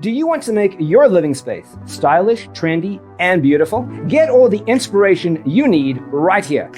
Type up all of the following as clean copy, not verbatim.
Do you want to make your living space stylish, trendy, and beautiful? Get all the inspiration you need right here.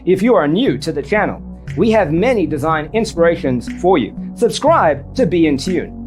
If you are new to the channel, we have many design inspirations for you. Subscribe to be in tune.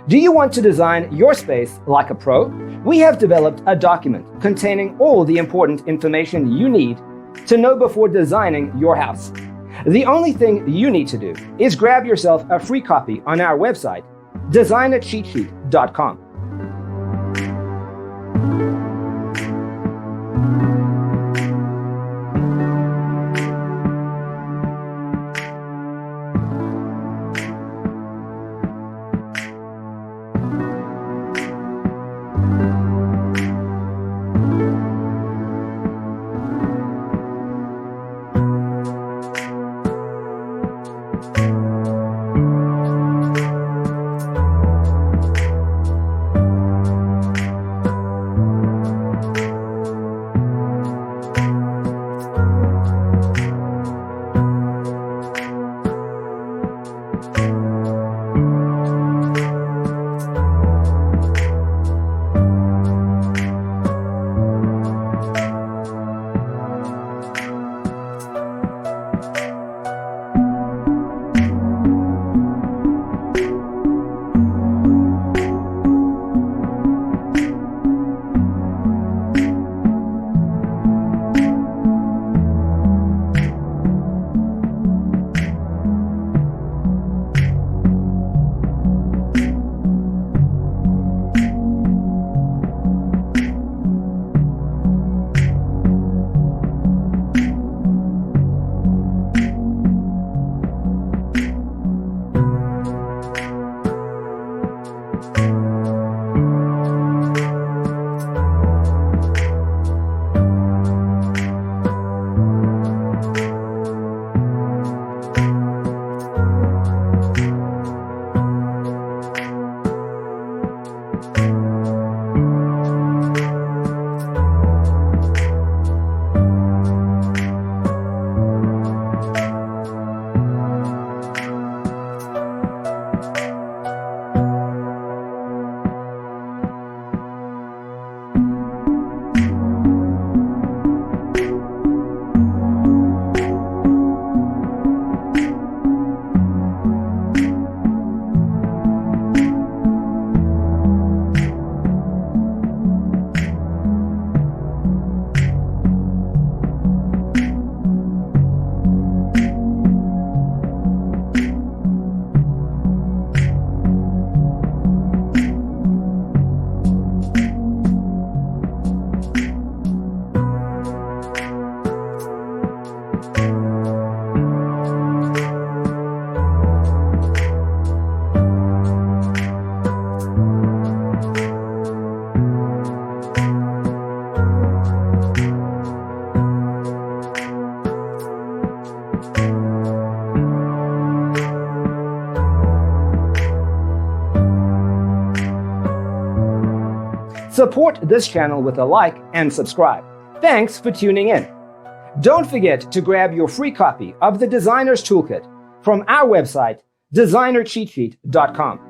Do you want to design your space like a pro? We have developed a document containing all the important information you need to know before designing your house. The only thing you need to do is grab yourself a free copy on our website, designercheatsheet.com. Support this channel with a like and subscribe. Thanks for tuning in. Don't forget to grab your free copy of the Designer's Toolkit from our website, designercheatsheet.com.